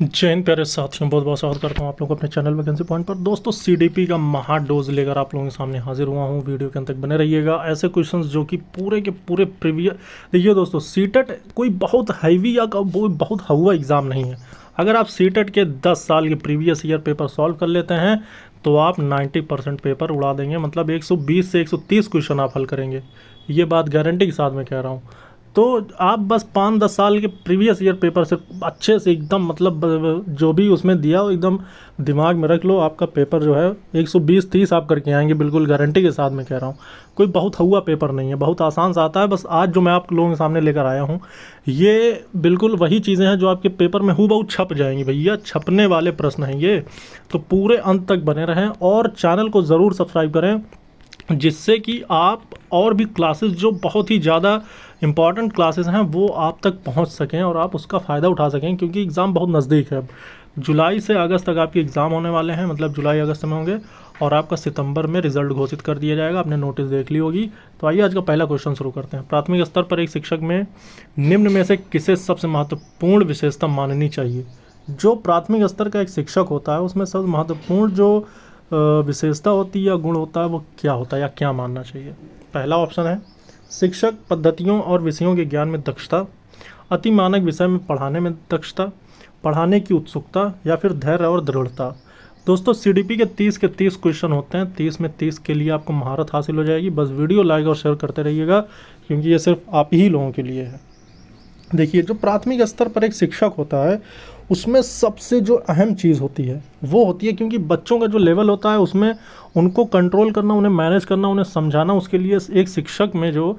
जय हिंद प्यारे साथियों, बहुत बहुत स्वागत करता हूं आप लोगों को अपने चैनल वैकेंसी पॉइंट पर। दोस्तों सीडीपी का महा डोज लेकर आप लोगों के सामने हाजिर हुआ हूं। वीडियो के अंत तक बने रहिएगा। ऐसे क्वेश्चंस जो कि पूरे के पूरे प्रीवियस, देखिए दोस्तों, सीटेट कोई बहुत हैवी या बहुत हवा एग्ज़ाम नहीं है। अगर आप सीटेट के 10 साल के प्रीवियस ईयर पेपर सॉल्व कर लेते हैं तो आप 90% पेपर उड़ा देंगे। मतलब 120 से 130 क्वेश्चन आप हल करेंगे, ये बात गारंटी के साथ मैं कह रहा हूँ। तो आप बस 5-10 साल के प्रीवियस ईयर पेपर से अच्छे से एकदम, मतलब जो भी उसमें दिया हो एकदम दिमाग में रख लो। आपका पेपर जो है 120-30 आप करके आएंगे, बिल्कुल गारंटी के साथ मैं कह रहा हूँ। कोई बहुत हुआ पेपर नहीं है, बहुत आसान सा आता है। बस आज जो मैं आप लोगों के सामने लेकर आया हूँ, ये बिल्कुल वही चीज़ें हैं जो आपके पेपर में हूबहू छप जाएंगी। भैया छपने वाले प्रश्न हैं ये। तो पूरे अंत तक बने रहें और चैनल को ज़रूर सब्सक्राइब करें, जिससे कि आप और भी क्लासेस जो बहुत ही ज़्यादा इम्पॉर्टेंट क्लासेस हैं वो आप तक पहुंच सकें और आप उसका फ़ायदा उठा सकें। क्योंकि एग्ज़ाम बहुत नज़दीक है। अब जुलाई से अगस्त तक आपके एग्ज़ाम होने वाले हैं, मतलब जुलाई अगस्त में होंगे और आपका सितंबर में रिजल्ट घोषित कर दिया जाएगा। आपने नोटिस देख ली होगी। तो आइए आज का पहला क्वेश्चन शुरू करते हैं। प्राथमिक स्तर पर एक शिक्षक में निम्न में से किसे सबसे महत्वपूर्ण विशेषता माननी चाहिए? जो प्राथमिक स्तर का एक शिक्षक होता है उसमें सबसे महत्वपूर्ण जो विशेषता होती है या गुण होता है वो क्या होता है या क्या मानना चाहिए? पहला ऑप्शन है शिक्षक पद्धतियों और विषयों के ज्ञान में दक्षता, अति मानक विषय में पढ़ाने में दक्षता, पढ़ाने की उत्सुकता, या फिर धैर्य और दृढ़ता। दोस्तों सीडीपी के 30 के 30 क्वेश्चन होते हैं। 30 में 30 के लिए आपको महारत हासिल हो जाएगी। बस वीडियो लाइक और शेयर करते रहिएगा, क्योंकि ये सिर्फ आप ही लोगों के लिए है। देखिए, जो प्राथमिक स्तर पर एक शिक्षक होता है उसमें सबसे जो अहम चीज़ होती है वो होती है, क्योंकि बच्चों का जो लेवल होता है उसमें उनको कंट्रोल करना, उन्हें मैनेज करना, उन्हें समझाना, उसके लिए एक शिक्षक में जो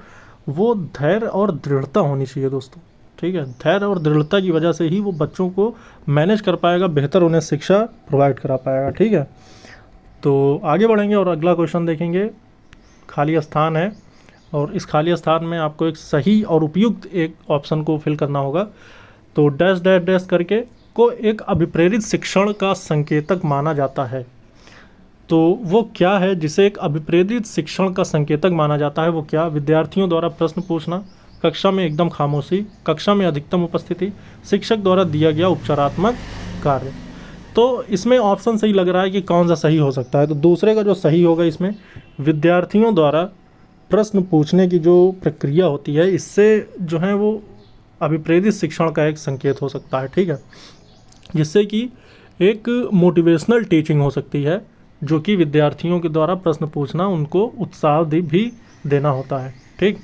वो धैर्य और दृढ़ता होनी चाहिए दोस्तों। ठीक है, धैर्य और दृढ़ता की वजह से ही वो बच्चों को मैनेज कर पाएगा, बेहतर उन्हें शिक्षा प्रोवाइड करा पाएगा। ठीक है, तो आगे बढ़ेंगे और अगला क्वेश्चन देखेंगे। खाली स्थान है और इस खाली स्थान में आपको एक सही और उपयुक्त एक ऑप्शन को फिल करना होगा। तो डैश डैश डैश करके को एक अभिप्रेरित शिक्षण का संकेतक माना जाता है। तो वो क्या है जिसे एक अभिप्रेरित शिक्षण का संकेतक माना जाता है? वो क्या? विद्यार्थियों द्वारा प्रश्न पूछना, कक्षा में एकदम खामोशी, कक्षा में अधिकतम उपस्थिति, शिक्षक द्वारा दिया गया उपचारात्मक कार्य। तो इसमें ऑप्शन सही लग रहा है कि कौन सा सही हो सकता है? तो दूसरे का जो सही होगा इसमें, विद्यार्थियों द्वारा प्रश्न पूछने की जो प्रक्रिया होती है, इससे जो है वो अभिप्रेरित शिक्षण का एक संकेत हो सकता है। ठीक है, जिससे कि एक मोटिवेशनल टीचिंग हो सकती है, जो कि विद्यार्थियों के द्वारा प्रश्न पूछना उनको उत्साह भी देना होता है। ठीक,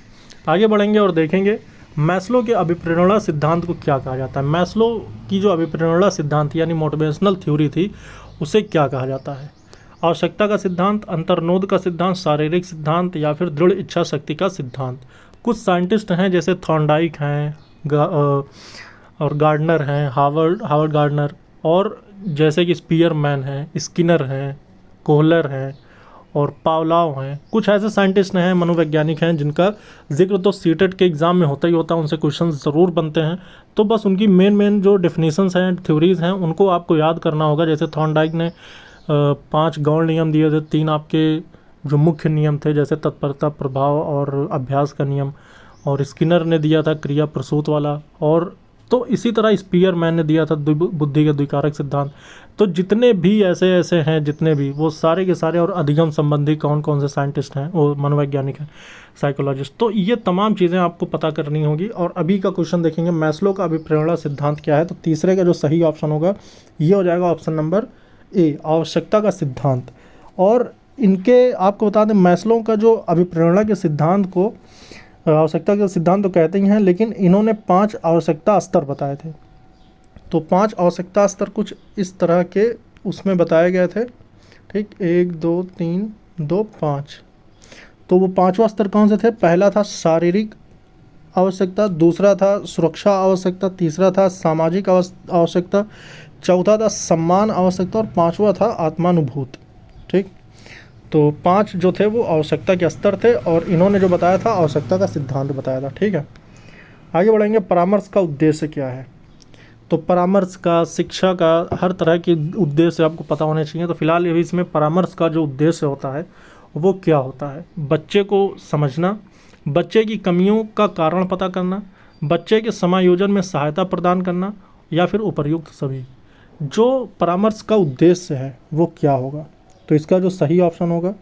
आगे बढ़ेंगे और देखेंगे मैस्लो के अभिप्रेरणा सिद्धांत को क्या कहा जाता है। मैस्लो की जो अभिप्रेरणा सिद्धांत यानी मोटिवेशनल थ्योरी थी, उसे क्या कहा जाता है? आवश्यकता का सिद्धांत, अंतर्नोद का सिद्धांत, शारीरिक सिद्धांत, या फिर दृढ़ इच्छा शक्ति का सिद्धांत। कुछ साइंटिस्ट हैं जैसे थॉर्नडाइक हैं और गार्डनर हैं, हावर्ड गार्डनर, और जैसे कि स्पीयरमैन हैं, स्किनर हैं, कोहलर हैं और पावलाव हैं। कुछ ऐसे साइंटिस्ट हैं, मनोवैज्ञानिक हैं, जिनका जिक्र तो सीटेट के एग्ज़ाम में होता ही होता है, उनसे क्वेश्चन ज़रूर बनते हैं। तो बस उनकी मेन जो डेफिनेशंस हैं, थ्योरीज़ हैं, उनको आपको याद करना होगा। जैसे थॉर्नडाइक ने 5 गौण नियम दिए थे, 3 आपके जो मुख्य नियम थे जैसे तत्परता, प्रभाव और अभ्यास का नियम, और स्किनर ने दिया था क्रिया प्रसूत वाला, और तो इसी तरह स्पीयरमैन ने दिया था बुद्धि के द्विकारक सिद्धांत। तो जितने भी ऐसे हैं, जितने भी, वो सारे के सारे, और अधिगम संबंधी कौन कौन से साइंटिस्ट हैं, वो मनोवैज्ञानिक हैं, साइकोलॉजिस्ट। तो ये तमाम चीज़ें आपको पता करनी होगी। और अभी का क्वेश्चन देखेंगे, मैस्लो का अभिप्रेरणा सिद्धांत क्या है? तो तीसरे का जो सही ऑप्शन होगा ये हो जाएगा ऑप्शन नंबर ए, आवश्यकता का सिद्धांत। और इनके आपको बता दें, मैस्लो का जो अभिप्रेरणा के सिद्धांत को, आवश्यकता के सिद्धांत तो कहते ही हैं, लेकिन इन्होंने 5 आवश्यकता स्तर बताए थे। तो 5 आवश्यकता स्तर कुछ इस तरह के उसमें बताए गए थे। ठीक, 1 2 3 2 5। तो वो 5वां स्तर कौन से थे? पहला था शारीरिक आवश्यकता, दूसरा था सुरक्षा आवश्यकता, तीसरा था सामाजिक आवश्यकता, चौथा था सम्मान आवश्यकता, और 5वां था आत्मानुभूति। ठीक, तो 5 जो थे वो आवश्यकता के स्तर थे, और इन्होंने जो बताया था आवश्यकता का सिद्धांत बताया था। ठीक है, आगे बढ़ेंगे। परामर्श का उद्देश्य क्या है? तो परामर्श का, शिक्षा का, हर तरह के उद्देश्य आपको पता होने चाहिए। तो फिलहाल ये इसमें परामर्श का जो उद्देश्य होता है वो क्या होता है? बच्चे को समझना, बच्चे की कमियों का कारण पता करना, बच्चे के समायोजन में सहायता प्रदान करना, या फिर उपर्युक्त सभी। जो परामर्श का उद्देश्य है वो क्या होगा। तो इसका जो सही ऑप्शन होगा,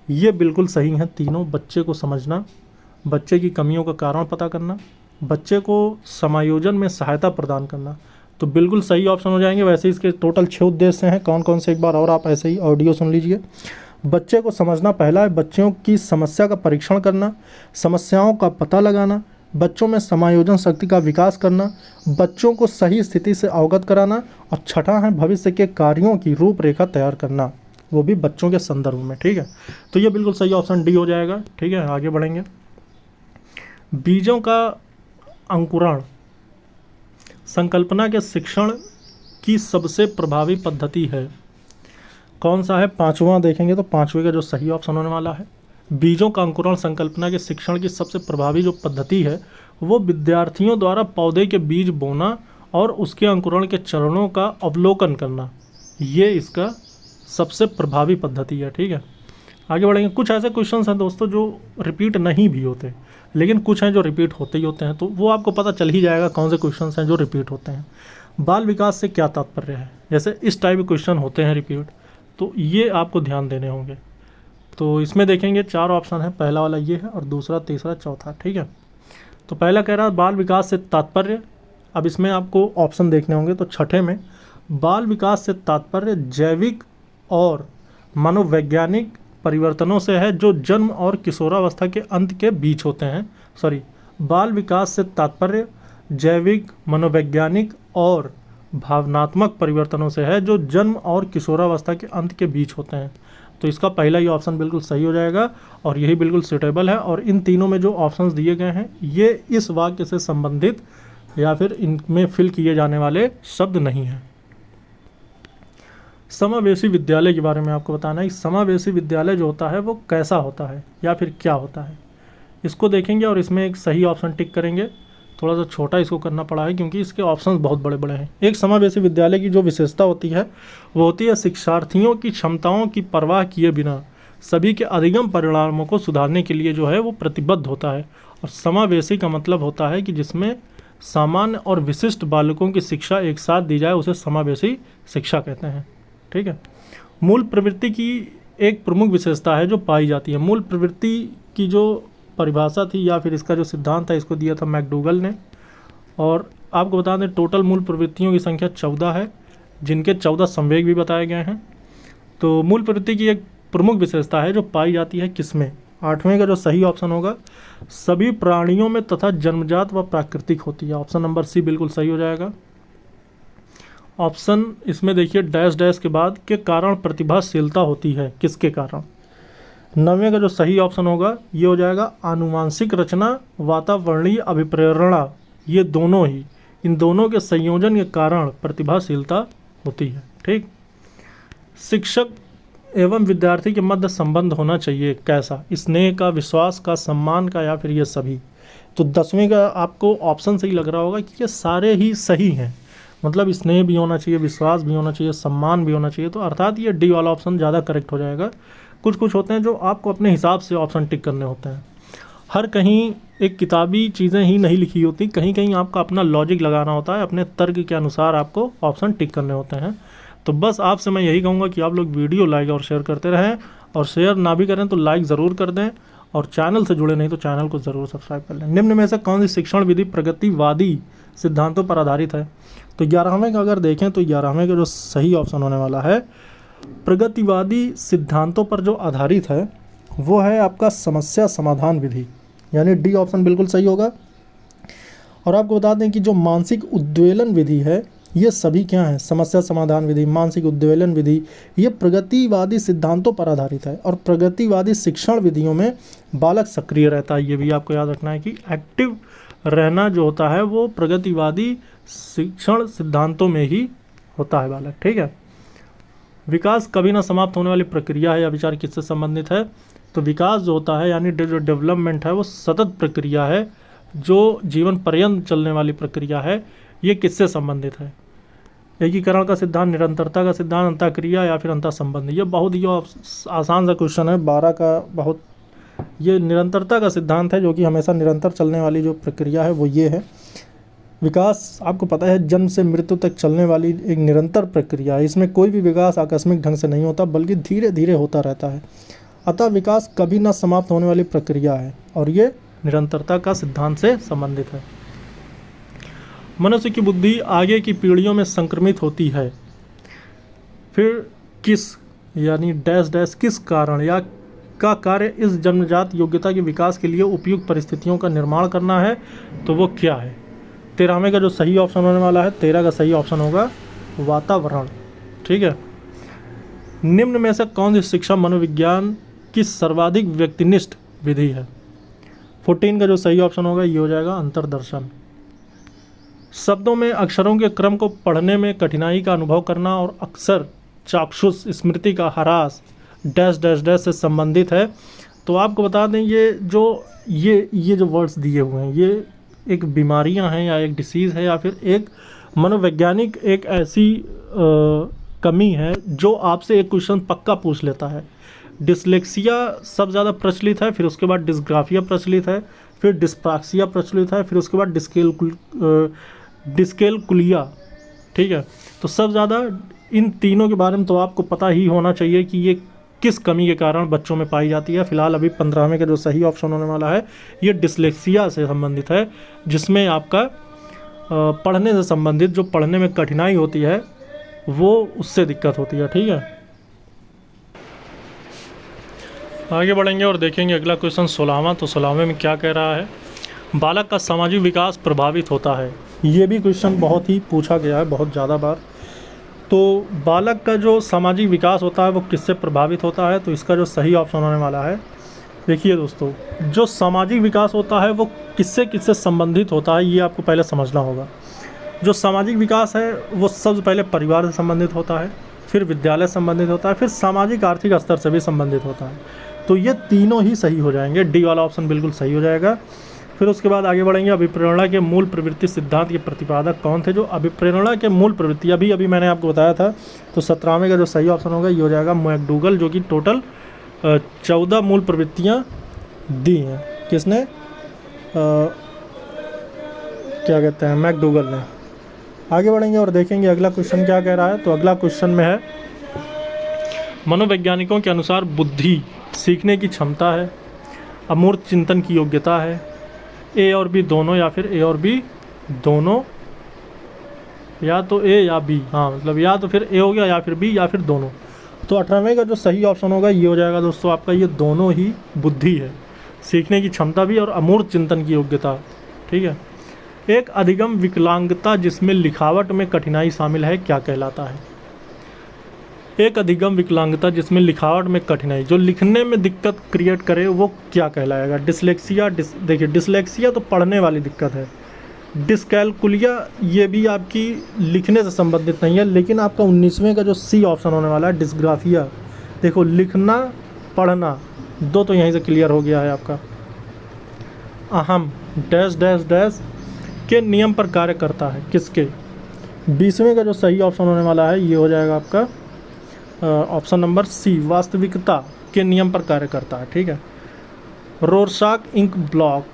ये बिल्कुल सही है तीनों। बच्चे को समझना, बच्चे की कमियों का कारण पता करना, बच्चे को समायोजन में सहायता प्रदान करना, तो बिल्कुल सही ऑप्शन हो जाएंगे। वैसे इसके टोटल 6 उद्देश्य हैं। कौन कौन से एक बार और आप ऐसे ही ऑडियो सुन लीजिए। बच्चे को समझना पहला है, बच्चों की समस्या का परीक्षण करना, समस्याओं का पता लगाना, बच्चों में समायोजन शक्ति का विकास करना, बच्चों को सही स्थिति से अवगत कराना, और छठा है भविष्य के कार्यों की रूपरेखा तैयार करना, वो भी बच्चों के संदर्भ में। ठीक है, तो ये बिल्कुल सही ऑप्शन डी हो जाएगा। ठीक है, आगे बढ़ेंगे। बीजों का अंकुरण संकल्पना के शिक्षण की सबसे प्रभावी पद्धति है। कौन सा है? पांचवा देखेंगे तो पांचवे का जो सही ऑप्शन होने वाला है, बीजों का अंकुरण संकल्पना के शिक्षण की सबसे प्रभावी जो पद्धति है वो विद्यार्थियों द्वारा पौधे के बीज बोना और उसके अंकुरण के चरणों का अवलोकन करना, ये इसका सबसे प्रभावी पद्धति है। ठीक है, आगे बढ़ेंगे। कुछ ऐसे क्वेश्चंस हैं दोस्तों जो रिपीट नहीं भी होते, लेकिन कुछ हैं जो रिपीट होते ही होते हैं, तो वो आपको पता चल ही जाएगा कौन से क्वेश्चंस हैं जो रिपीट होते हैं। बाल विकास से क्या तात्पर्य है, जैसे इस टाइप के क्वेश्चन होते हैं रिपीट, तो ये आपको ध्यान देने होंगे। तो इसमें देखेंगे 4 ऑप्शन है, पहला वाला ये है और दूसरा, तीसरा, चौथा। ठीक है, तो पहला कह रहा है बाल विकास से तात्पर्य। अब इसमें आपको ऑप्शन देखने होंगे, तो छठे में बाल विकास से तात्पर्य जैविक और मनोवैज्ञानिक परिवर्तनों से है जो जन्म और किशोरावस्था के अंत के बीच होते हैं। बाल विकास से तात्पर्य जैविक, मनोवैज्ञानिक और भावनात्मक परिवर्तनों से है जो जन्म और किशोरावस्था के अंत के बीच होते हैं। तो इसका पहला ही ऑप्शन बिल्कुल सही हो जाएगा और यही बिल्कुल सूटेबल है। और इन तीनों में जो ऑप्शंस दिए गए हैं ये इस वाक्य से संबंधित या फिर इनमें फिल किए जाने वाले शब्द नहीं हैं। समावेशी विद्यालय के बारे में आपको बताना है। समावेशी विद्यालय जो होता है वो कैसा होता है या फिर क्या होता है, इसको देखेंगे और इसमें एक सही ऑप्शन टिक करेंगे। थोड़ा सा छोटा इसको करना पड़ा है क्योंकि इसके ऑप्शंस बहुत बड़े बड़े हैं। एक समावेशी विद्यालय की जो विशेषता होती है वो होती है शिक्षार्थियों की क्षमताओं की परवाह किए बिना सभी के अधिगम परिणामों को सुधारने के लिए जो है वो प्रतिबद्ध होता है। और समावेशी का मतलब होता है कि जिसमें सामान्य और विशिष्ट बालकों की शिक्षा एक साथ दी जाए, उसे समावेशी शिक्षा कहते हैं। ठीक है, मूल प्रवृत्ति की एक प्रमुख विशेषता है जो पाई जाती है। मूल प्रवृत्ति की जो परिभाषा थी या फिर इसका जो सिद्धांत है इसको दिया था मैकडूगल ने। और आपको बता दें टोटल मूल प्रवृत्तियों की संख्या 14 है, जिनके 14 संवेग भी बताए गए हैं। तो मूल प्रवृत्ति की एक प्रमुख विशेषता है जो पाई जाती है किसमें? 8वें का जो सही ऑप्शन होगा सभी प्राणियों में तथा जन्मजात व प्राकृतिक होती है। ऑप्शन नंबर सी बिल्कुल सही हो जाएगा। ऑप्शन इसमें देखिए डैश डैश के बाद के कारण प्रतिभाशीलता होती है, किसके कारण? 9वें का जो सही ऑप्शन होगा ये हो जाएगा आनुवांशिक रचना, वातावरणीय अभिप्रेरणा, ये दोनों ही, इन दोनों के संयोजन के कारण प्रतिभाशीलता होती है। ठीक, शिक्षक एवं विद्यार्थी के मध्य संबंध होना चाहिए कैसा? स्नेह का, विश्वास का, सम्मान का, या फिर ये सभी? तो 10वें का आपको ऑप्शन सही लग रहा होगा कि ये सारे ही सही हैं, मतलब स्नेह भी होना चाहिए, विश्वास भी होना चाहिए, सम्मान भी होना चाहिए। तो अर्थात ये डी वाला ऑप्शन ज़्यादा करेक्ट हो जाएगा। कुछ कुछ होते हैं जो आपको अपने हिसाब से ऑप्शन टिक करने होते हैं। हर कहीं एक किताबी चीज़ें ही नहीं लिखी होती, कहीं कहीं आपका अपना लॉजिक लगाना होता है, अपने तर्क के अनुसार आपको ऑप्शन टिक करने होते हैं। तो बस आपसे मैं यही कहूँगा कि आप लोग वीडियो लाइक और शेयर करते रहें, और शेयर ना भी करें तो लाइक ज़रूर कर दें, और चैनल से जुड़े नहीं तो चैनल को ज़रूर सब्सक्राइब कर लें। निम्न में से कौन सी शिक्षण विधि प्रगतिवादी सिद्धांतों पर आधारित है? तो 11वें का अगर देखें तो 11वें का जो सही ऑप्शन होने वाला है प्रगतिवादी सिद्धांतों पर जो आधारित है वो है आपका समस्या समाधान विधि, यानी डी ऑप्शन बिल्कुल सही होगा। और आपको बता दें कि जो मानसिक उद्वेलन विधि है ये सभी क्या हैं? समस्या समाधान विधि, मानसिक उद्वेलन विधि, ये प्रगतिवादी सिद्धांतों पर आधारित है। और प्रगतिवादी शिक्षण विधियों में बालक सक्रिय रहता है, ये भी आपको याद रखना है कि एक्टिव रहना जो होता है वो प्रगतिवादी शिक्षण सिद्धांतों में ही होता है बालक। ठीक है, विकास कभी ना समाप्त होने वाली प्रक्रिया है या विचार किससे संबंधित है? तो विकास जो होता है यानी जो डेवलपमेंट है वो सतत प्रक्रिया है, जो जीवन पर्यंत चलने वाली प्रक्रिया है। ये किससे संबंधित है? एकीकरण का सिद्धांत, निरंतरता का सिद्धांत, अंतःक्रिया या फिर अंतः संबंध? ये बहुत ही आसान सा क्वेश्चन है, 12 का बहुत। ये निरंतरता का सिद्धांत है जो कि हमेशा निरंतर चलने वाली जो प्रक्रिया है वो ये है। विकास आपको पता है जन्म से मृत्यु तक चलने वाली एक निरंतर प्रक्रिया है। इसमें कोई भी विकास आकस्मिक ढंग से नहीं होता, बल्कि धीरे धीरे होता रहता है। अतः विकास कभी न समाप्त होने वाली प्रक्रिया है और ये निरंतरता का सिद्धांत से संबंधित है। मनुष्य की बुद्धि आगे की पीढ़ियों में संक्रमित होती है। फिर किस यानी डैश डैश किस कारण या का कार्य इस जन्मजात योग्यता के विकास के लिए उपयुक्त परिस्थितियों का निर्माण करना है, तो वो क्या है? 13वें का जो सही ऑप्शन होने वाला है, 13 का सही ऑप्शन होगा वातावरण। ठीक है। निम्न में से कौन सी शिक्षा मनोविज्ञान की सर्वाधिक व्यक्तिनिष्ठ विधि है? 14 का जो सही ऑप्शन होगा ये हो जाएगा अंतर्दर्शन। शब्दों में अक्षरों के क्रम को पढ़ने में कठिनाई का अनुभव करना और अक्सर चाक्षुष स्मृति का ह्रास डैश डैश डैश से संबंधित है। तो आपको बता दें ये जो वर्ड्स दिए हुए हैं ये एक बीमारियां हैं या एक डिसीज़ है या फिर एक मनोवैज्ञानिक एक ऐसी कमी है जो आपसे एक क्वेश्चन पक्का पूछ लेता है। डिसलेक्सिया सबसे ज़्यादा प्रचलित है, फिर उसके बाद डिस्ग्राफिया प्रचलित है, फिर डिस्प्रैक्सिया प्रचलित है, फिर उसके बाद डिस्कैलकुलिया। ठीक है। तो सबसे ज़्यादा इन तीनों के बारे में तो आपको पता ही होना चाहिए कि ये किस कमी के कारण बच्चों में पाई जाती है। फिलहाल अभी 15वें का जो सही ऑप्शन होने वाला है ये डिसलेक्सिया से संबंधित है, जिसमें आपका पढ़ने से संबंधित जो पढ़ने में कठिनाई होती है वो उससे दिक्कत होती है। ठीक है। आगे बढ़ेंगे और देखेंगे अगला क्वेश्चन 16वां। तो 16वें में क्या कह रहा है? बालक का सामाजिक विकास प्रभावित होता है। ये भी क्वेश्चन बहुत ही पूछा गया है, बहुत ज़्यादा बार। तो बालक का जो सामाजिक विकास होता है वो किससे प्रभावित होता है? तो इसका जो सही ऑप्शन होने वाला है, देखिए दोस्तों, जो सामाजिक विकास होता है वो किससे किससे संबंधित होता है ये आपको पहले समझना होगा। जो सामाजिक विकास है वो सबसे पहले परिवार से संबंधित होता है, फिर विद्यालय से संबंधित होता है, फिर सामाजिक आर्थिक स्तर से भी संबंधित होता है। तो ये तीनों ही सही हो जाएंगे, डी वाला ऑप्शन बिल्कुल सही हो जाएगा। फिर उसके बाद आगे बढ़ेंगे। अभिप्रेरणा के मूल प्रवृत्ति सिद्धांत के प्रतिपादक कौन थे? जो अभिप्रेरणा के मूल प्रवृत्ति अभी मैंने आपको बताया था। तो 17वें का जो सही ऑप्शन होगा ये हो जाएगा मैकडूगल, जो कि टोटल 14 मूल प्रवृत्तियां दी हैं। किसने? क्या कहते हैं, मैकडूगल ने। आगे बढ़ेंगे और देखेंगे अगला क्वेश्चन क्या कह रहा है। तो अगला क्वेश्चन में है, मनोवैज्ञानिकों के अनुसार बुद्धि सीखने की क्षमता है, अमूर्त चिंतन की योग्यता है, ए और बी दोनों या फिर ए और बी दोनों, या तो ए या बी, हाँ मतलब या तो फिर ए हो गया या फिर बी या फिर दोनों। तो 18वें का जो सही ऑप्शन होगा ये हो जाएगा दोस्तों आपका ये दोनों ही बुद्धि है, सीखने की क्षमता भी और अमूर्त चिंतन की योग्यता। ठीक है। एक अधिगम विकलांगता जिसमें लिखावट में कठिनाई शामिल है क्या कहलाता है? एक अधिगम विकलांगता जिसमें लिखावट में कठिनाई, जो लिखने में दिक्कत क्रिएट करे, वो क्या कहलाएगा? डिसलेक्सिया। देखिए डिसलेक्सिया तो पढ़ने वाली दिक्कत है। डिस्कैलकुलिया ये भी आपकी लिखने से संबंधित नहीं है, लेकिन आपका 19वें का जो सी ऑप्शन होने वाला है डिस्ग्राफिया। देखो लिखना पढ़ना दो तो यहीं से क्लियर हो गया है आपका। अहम डैश डैश डैश के नियम पर कार्य करता है, किसके? 20वें का जो सही ऑप्शन होने वाला है ये हो जाएगा आपका ऑप्शन नंबर सी, वास्तविकता के नियम पर कार्य करता है। ठीक है। रोरशाक इंक ब्लॉक,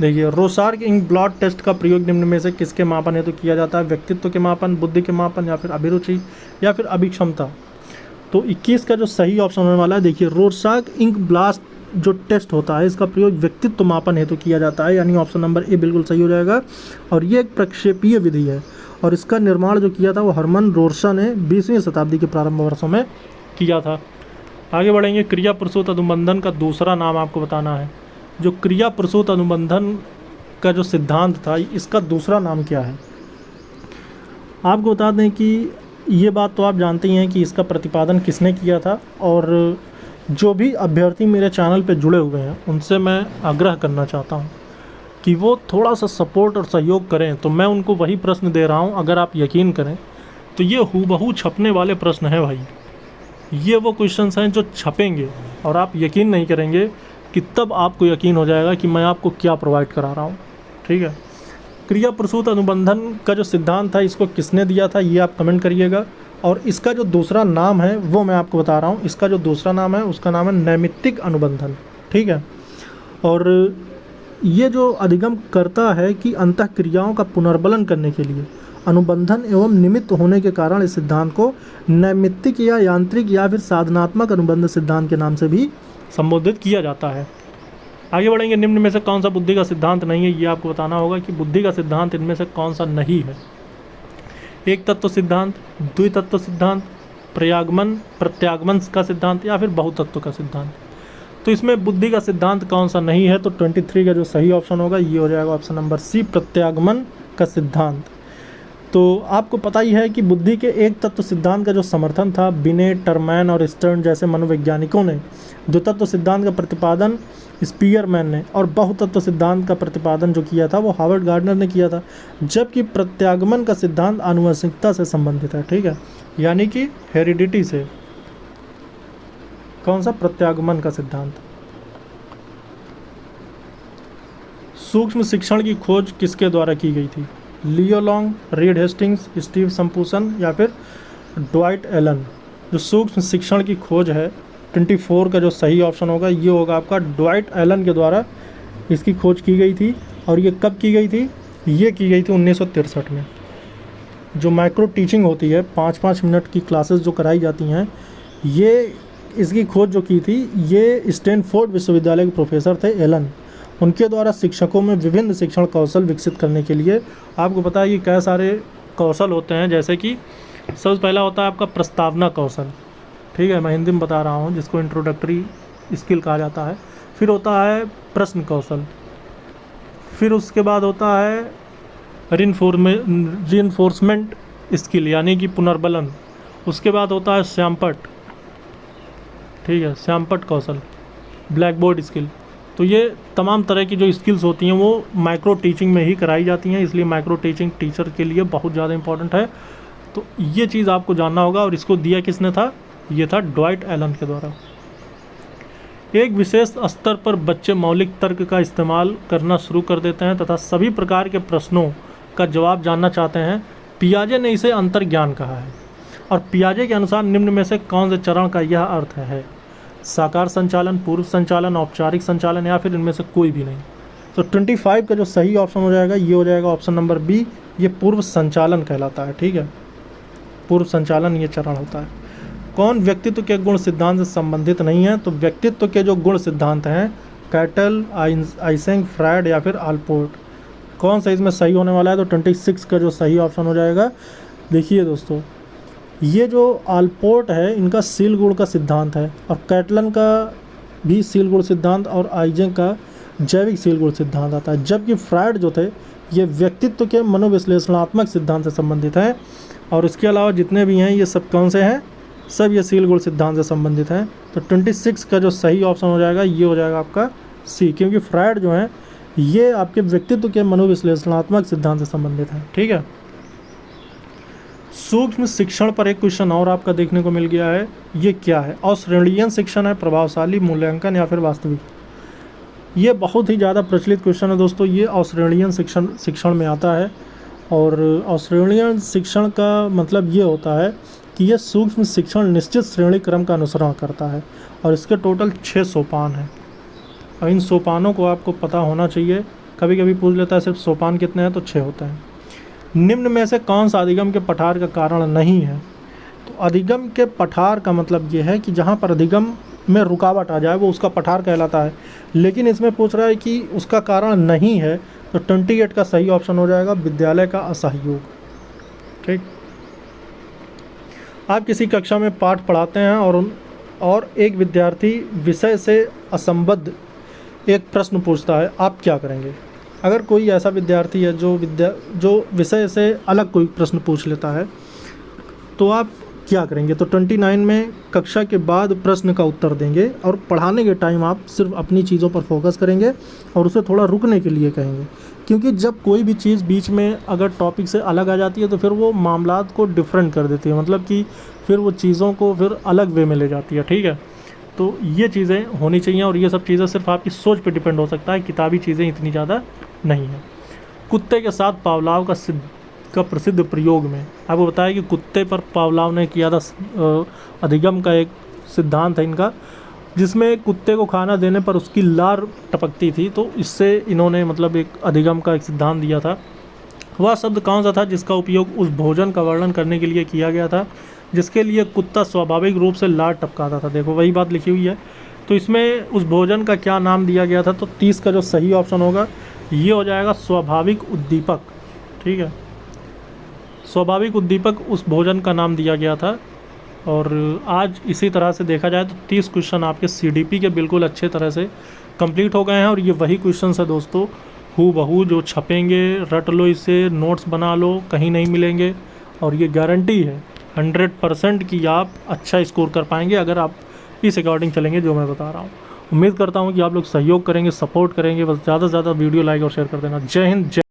देखिए रोरशाक इंक ब्लॉट टेस्ट का प्रयोग निम्न में से किसके मापन हेतु किया जाता है? व्यक्तित्व के मापन, बुद्धि के मापन, या फिर अभिरुचि, या फिर अभिक्षमता। तो 21 का जो सही ऑप्शन होने वाला है, देखिए रोरशाक इंक ब्लास्ट जो टेस्ट होता है इसका प्रयोग व्यक्तित्व मापन हेतु किया जाता है, यानी ऑप्शन नंबर ए बिल्कुल सही हो जाएगा। और ये एक प्रक्षेपीय विधि है और इसका निर्माण जो किया था वो हरमन रोरशा ने 20वीं शताब्दी के प्रारंभ वर्षों में किया था। आगे बढ़ेंगे। क्रिया प्रसूत अनुबंधन का दूसरा नाम आपको बताना है। जो क्रिया प्रसूत अनुबंधन का जो सिद्धांत था इसका दूसरा नाम क्या है? आपको बता दें कि ये बात तो आप जानते ही हैं कि इसका प्रतिपादन किसने किया था, और जो भी अभ्यर्थी मेरे चैनल पे जुड़े हुए हैं उनसे मैं आग्रह करना चाहता हूँ कि वो थोड़ा सा सपोर्ट और सहयोग करें। तो मैं उनको वही प्रश्न दे रहा हूँ, अगर आप यकीन करें तो ये हूबहू छपने वाले प्रश्न हैं भाई। ये वो क्वेश्चंस हैं जो छपेंगे और आप यकीन नहीं करेंगे कि तब आपको यकीन हो जाएगा कि मैं आपको क्या प्रोवाइड करा रहा हूँ। ठीक है। क्रिया प्रसूत अनुबंधन का जो सिद्धांत था इसको किसने दिया था ये आप कमेंट करिएगा। और इसका जो दूसरा नाम है वो मैं आपको बता रहा हूँ। इसका जो दूसरा नाम है उसका नाम है नैमित्तिक अनुबंधन। ठीक है। और ये जो अधिगम करता है कि अंतः क्रियाओं का पुनर्बलन करने के लिए अनुबंधन एवं निमित्त होने के कारण इस सिद्धांत को नैमित्तिक या यांत्रिक या फिर साधनात्मक अनुबंध सिद्धांत के नाम से भी संबोधित किया जाता है। आगे बढ़ेंगे। निम्न में से कौन सा बुद्धि का सिद्धांत नहीं है, ये आपको बताना होगा कि बुद्धि का सिद्धांत इनमें से कौन सा नहीं है। एक तत्व सिद्धांत, द्वितत्व सिद्धांत, प्रत्यागमन का सिद्धांत या फिर बहुतत्व का सिद्धांत। तो इसमें बुद्धि का सिद्धांत कौन सा नहीं है, तो 23 का जो सही ऑप्शन होगा ये हो जाएगा ऑप्शन नंबर सी, प्रत्यागमन का सिद्धांत। तो आपको पता ही है कि बुद्धि के एक तत्व सिद्धांत का जो समर्थन था बिनेट, टर्मैन और स्टर्न जैसे मनोवैज्ञानिकों ने, द्वितत्व सिद्धांत का प्रतिपादन स्पीयरमैन ने और बहुतत्व सिद्धांत का प्रतिपादन जो किया था वो हार्वर्ड गार्डनर ने किया था। जबकि प्रत्यागमन का सिद्धांत आनुवंशिकता से संबंधित है, ठीक है, यानी कि हेरिडिटी से। कौन सा? प्रत्यागमन का सिद्धांत। सूक्ष्म शिक्षण की खोज किसके द्वारा की गई थी? लियो लॉन्ग, रीड हेस्टिंग्स, स्टीव सम्पूसन या फिर ड्वाइट एलन। जो सूक्ष्म शिक्षण की खोज है 24 का जो सही ऑप्शन होगा ये होगा आपका ड्वाइट एलन के द्वारा इसकी खोज की गई थी। और ये कब की गई थी? ये की गई थी 1963 में। जो माइक्रो टीचिंग होती है, 5-5 मिनट की क्लासेस जो कराई जाती हैं, ये इसकी खोज जो की थी ये स्टैनफोर्ड विश्वविद्यालय के प्रोफेसर थे एलन। उनके द्वारा शिक्षकों में विभिन्न शिक्षण कौशल विकसित करने के लिए, आपको पता है कि कई सारे कौशल होते हैं, जैसे कि सबसे पहला होता है आपका प्रस्तावना कौशल, ठीक है, मैं हिंदी में बता रहा हूँ, जिसको इंट्रोडक्टरी स्किल कहा जाता है। फिर होता है प्रश्न कौशल, फिर उसके बाद होता है रिइंफोर्समेंट स्किल यानी कि पुनर्बलन। उसके बाद होता है श्यामपट, ठीक है, श्यामपट कौशल, ब्लैक बोर्ड स्किल। तो ये तमाम तरह की जो स्किल्स होती हैं वो माइक्रो टीचिंग में ही कराई जाती हैं, इसलिए माइक्रो टीचिंग टीचर के लिए बहुत ज़्यादा इंपॉर्टेंट है। तो ये चीज़ आपको जानना होगा। और इसको दिया किसने था? ये था ड्वाइट एलन के द्वारा। एक विशेष स्तर पर बच्चे मौलिक तर्क का इस्तेमाल करना शुरू कर देते हैं तथा सभी प्रकार के प्रश्नों का जवाब जानना चाहते हैं। पियाजे ने इसे अंतर्ज्ञान कहा है। और पियाजे के अनुसार निम्न में से कौन से चरण का यह अर्थ है? साकार संचालन, पूर्व संचालन, औपचारिक संचालन या फिर इनमें से कोई भी नहीं। तो 25 का जो सही ऑप्शन हो जाएगा ये हो जाएगा ऑप्शन नंबर बी, ये पूर्व संचालन कहलाता है, ठीक है, पूर्व संचालन ये चरण होता है। कौन व्यक्तित्व के गुण सिद्धांत से संबंधित नहीं है? तो व्यक्तित्व के जो गुण सिद्धांत हैं कैटल, आइसेंक, फ्रायड या फिर आलपोर्ट, कौन सा इसमें सही होने वाला है? तो 26 का जो सही ऑप्शन हो जाएगा, देखिए दोस्तों, ये जो आलपोर्ट है इनका सील गुण का सिद्धांत है, और कैटलन का भी सील गुण सिद्धांत और आइजेंक का जैविक सील गुण सिद्धांत आता है। जबकि फ्रायड जो थे ये व्यक्तित्व के मनोविश्लेषणात्मक सिद्धांत से संबंधित हैं। और इसके अलावा जितने भी हैं ये सब कौन से हैं? सब ये सील गुण सिद्धांत से संबंधित हैं। तो 26 का जो सही ऑप्शन हो जाएगा ये हो जाएगा आपका सी, क्योंकि फ्रायड जो हैं ये आपके व्यक्तित्व के मनोविश्लेषणात्मक सिद्धांत से संबंधित हैं, ठीक है। सूक्ष्म शिक्षण पर एक क्वेश्चन और आपका देखने को मिल गया है, ये क्या है? अश्रेणीयन शिक्षण है, प्रभावशाली मूल्यांकन या फिर वास्तविक? ये बहुत ही ज़्यादा प्रचलित क्वेश्चन है दोस्तों। ये अश्रेणीयन शिक्षण में आता है। और अश्रेणीयन शिक्षण का मतलब ये होता है कि यह सूक्ष्म शिक्षण निश्चित श्रेणी क्रम का अनुसरण करता है और इसके टोटल 6 सोपान हैं। और इन सोपानों को आपको पता होना चाहिए। कभी कभी पूछ लेता है सिर्फ सोपान कितने हैं, तो 6 होते हैं। निम्न में से कौन सा अधिगम के पठार का कारण नहीं है? तो अधिगम के पठार का मतलब ये है कि जहाँ पर अधिगम में रुकावट आ जाए वो उसका पठार कहलाता है। लेकिन इसमें पूछ रहा है कि उसका कारण नहीं है, तो 28 का सही ऑप्शन हो जाएगा विद्यालय का असहयोग, ठीक। आप किसी कक्षा में पाठ पढ़ाते हैं और एक विद्यार्थी विषय से असंबद्ध एक प्रश्न पूछता है, आप क्या करेंगे? अगर कोई ऐसा विद्यार्थी है जो विषय से अलग कोई प्रश्न पूछ लेता है, तो आप क्या करेंगे? तो 29 में कक्षा के बाद प्रश्न का उत्तर देंगे और पढ़ाने के टाइम आप सिर्फ अपनी चीज़ों पर फोकस करेंगे और उसे थोड़ा रुकने के लिए कहेंगे। क्योंकि जब कोई भी चीज़ बीच में अगर टॉपिक से अलग आ जाती है तो फिर वो मामलात को डिफरेंट कर देती है, मतलब कि फिर वो चीज़ों को फिर अलग वे में ले जाती है, ठीक है। तो ये चीज़ें होनी चाहिए और ये सब चीज़ें सिर्फ आपकी सोच पे डिपेंड हो सकता है, किताबी चीज़ें इतनी ज़्यादा नहीं है। कुत्ते के साथ पावलाव का प्रसिद्ध प्रयोग में आपको बताया कि कुत्ते पर पावलाव ने किया था, अधिगम का एक सिद्धांत है इनका। जिसमें कुत्ते को खाना देने पर उसकी लार टपकती थी। तो इससे इन्होंने मतलब एक अधिगम का एक सिद्धांत दिया था। वह शब्द कौन सा था जिसका उपयोग उस भोजन का वर्णन करने के लिए किया गया था जिसके लिए कुत्ता स्वाभाविक रूप से लार टपकाता था? देखो वही बात लिखी हुई है। तो इसमें उस भोजन का क्या नाम दिया गया था? तो 30 का जो सही ऑप्शन होगा ये हो जाएगा स्वाभाविक उद्दीपक। ठीक है, स्वाभाविक उद्दीपक उस भोजन का नाम दिया गया था। और आज इसी तरह से देखा जाए तो 30 क्वेश्चन आपके सीडीपी के बिल्कुल अच्छे तरह से कंप्लीट हो गए हैं। और ये वही क्वेश्चन है दोस्तों, हूबहू जो छपेंगे, रट लो इसे, नोट्स बना लो, कहीं नहीं मिलेंगे। और ये गारंटी है 100% कि आप अच्छा स्कोर कर पाएंगे अगर आप इस अकॉर्डिंग चलेंगे जो मैं बता रहा हूँ। उम्मीद करता हूँ कि आप लोग सहयोग करेंगे, सपोर्ट करेंगे। बस ज़्यादा से ज़्यादा वीडियो लाइक और शेयर कर देना। जय हिंद, जय